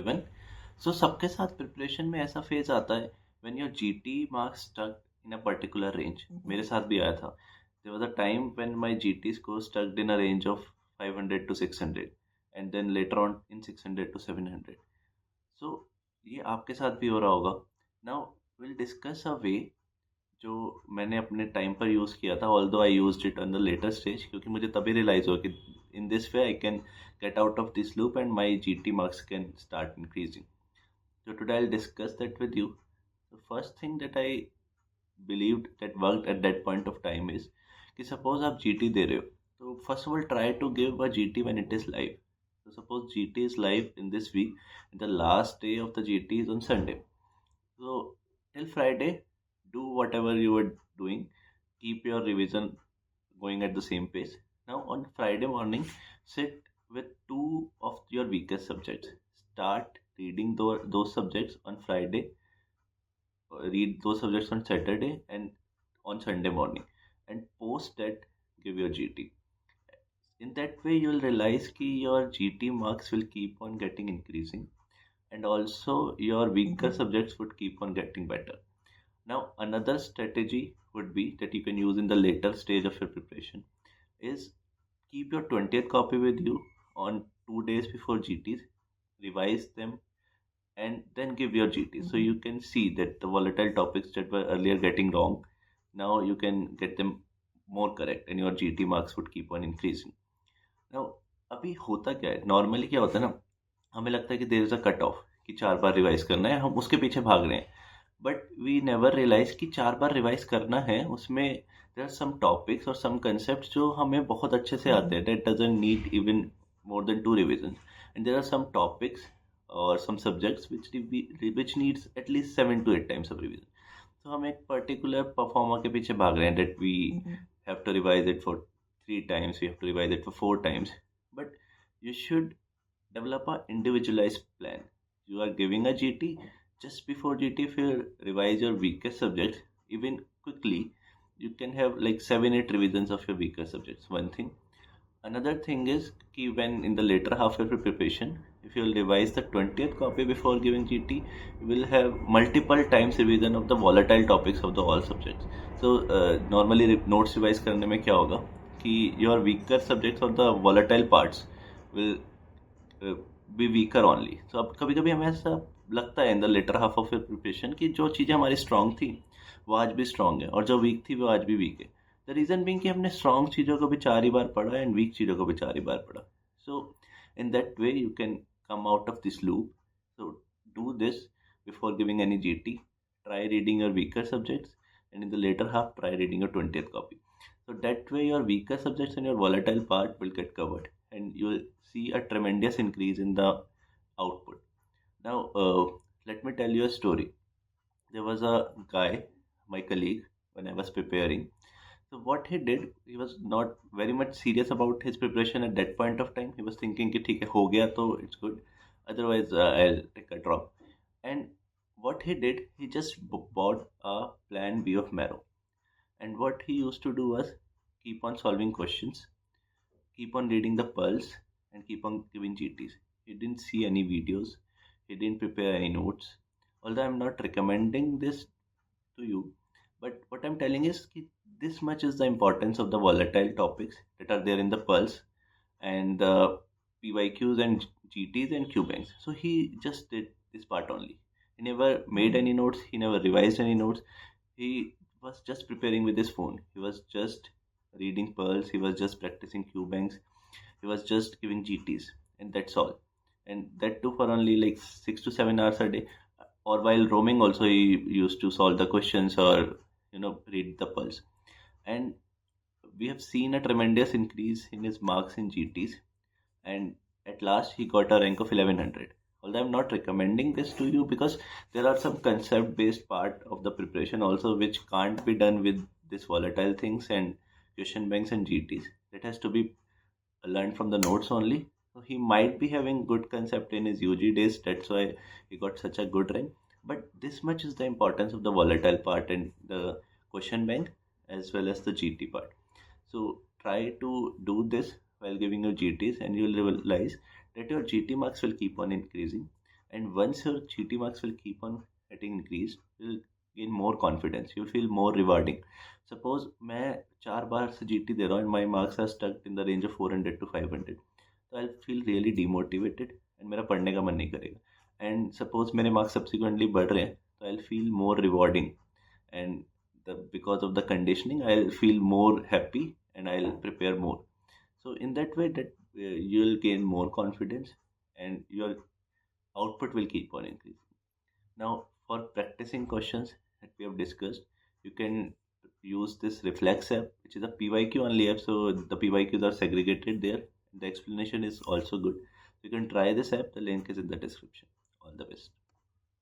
everyone. So सबके साथ preparation में ऐसा फेज आता है when your GT marks stuck in a particular range. मेरे साथ भी आया था. There was a time when my GT score stuck in a range of 500 to 600 and then later on in 600 to 700. So ये आपके साथ भी हो रहा होगा. Now we'll discuss a way जो मैंने अपने टाइम पर यूज़ किया था although I used it on the later stage क्योंकि मुझे तभी रियलाइज हुआ कि in this way I can get out of this loop and my GT marks can start increasing. So today I'll discuss that with you. The first thing that I believed that worked at that point of time is कि suppose आप GT दे रहे हो तो first of all try to give a GT when it is live. So suppose GT is live in this week and the last day of the GT is on Sunday. So till Friday do whatever you were doing, keep your revision going at the same pace. Now on Friday morning sit with two of your weakest subjects. Start reading those subjects on Friday, read those subjects on Saturday and on Sunday morning, and post that give your GT. In that way, you'll realize that your GT marks will keep on getting increasing, and also your weaker subjects would keep on getting better. Now, another strategy would be that you can use in the later stage of your preparation is keep your 20th copy with you on 2 days before GTs, revise them, and then give your GT. So you can see that the volatile topics that were earlier getting wrong, now you can get them more correct, and your GT marks would keep on increasing. Now, अभी होता क्या है normally क्या होता है ना, हमें लगता है कि there is a cut off कि 4 बार रिवाइज करना है, हम उसके पीछे भाग रहे हैं. बट वी नेवर रियलाइज कि 4 बार रिवाइज करना है, उसमें देर आर सम टॉपिक्स और सम कंसेप्ट जो हमें बहुत अच्छे से आते हैं, that doesn't need even more than 2 revision. And there are some topics और some subjects which needs at least 7 to 8 times of revision. तो हम एक पर्टिकुलर परफॉर्मर के पीछे भाग रहे हैं that we have to revise it for 3 times, we have to revise it for 4 times. But you should develop a individualized plan. You are giving a GT. Just before GT, if you revise your weakest subjects, even quickly, you can have like 7-8 revisions of your weaker subjects. One thing. Another thing is कि when in the later half of your preparation, if you will revise the 20th copy before giving GT, you will have multiple times revision of the volatile topics of the all subjects. So normally notes revise करने में क्या होगा कि your weaker subjects or the volatile parts will be weaker only. So अब कभी कभी हमें ऐसा लगता है in the later half of your preparation कि जो चीज़ें हमारी strong थी वो आज भी strong है और जो weak थी वो आज भी weak है. The reason being कि हमने strong चीज़ों को भी 4 ही बार पढ़ा and weak चीज़ों को भी 4 ही बार पढ़ा. So in that way you can come out of this loop. So do this before giving any GT. Try reading your weaker subjects and in the later half try reading your 20th copy. So that way your weaker subjects and your volatile part will get covered and you will see a tremendous increase in the output. Now, let me tell you a story. There was a guy, my colleague, when I was preparing. So what he did, he was not very much serious about his preparation at that point of time. He was thinking कि ठीक है हो गया तो it's good. Otherwise, I'll take a drop. And what he did, he just bought a plan B of Marrow. And what he used to do was keep on solving questions, keep on reading the pulse, and keep on giving GTs. He didn't see any videos, he didn't prepare any notes. Although I'm not recommending this to you, but what I'm telling is that this much is the importance of the volatile topics that are there in the pulse and the PYQs and GTs and Q banks. So he just did this part only. He never made any notes, he never revised any notes. He was just preparing with his phone. He was just reading pearls. He was just practicing Q banks. He was just giving GTs, and that's all. And that too for only like 6 to 7 hours a day. Or while roaming, also he used to solve the questions or read the pearls. And we have seen a tremendous increase in his marks in GTs. And at last he got a rank of 1100. Although I'm not recommending this to you because there are some concept based part of the preparation also which can't be done with this volatile things and question banks and GTs. That has to be learned from the notes only. So he might be having good concept in his UG days. That's why he got such a good rank. But this much is the importance of the volatile part and the question bank as well as the GT part. So try to do this while giving your GTs and you will realize that your GT marks will keep on increasing And once your GT marks will keep on getting increased, you'll gain more confidence. You'll feel more rewarding. Suppose मैं 4 बार से GT दे रहा हूँ and my marks are stuck in the range of 400 to 500, तो I'll feel really demotivated and मेरा पढ़ने का मन नहीं करेगा. And suppose मेरे marks subsequently बढ़ रहे हैं, तो I'll feel more rewarding, and because of the conditioning I'll feel more happy and I'll prepare more. So in that way, that you'll gain more confidence and your output will keep on increasing. Now, for practicing questions that we have discussed, you can use this Reflex app, which is a PYQ only app. So the PYQs are segregated there. The explanation is also good. You can try this app. The link is in the description. All the best.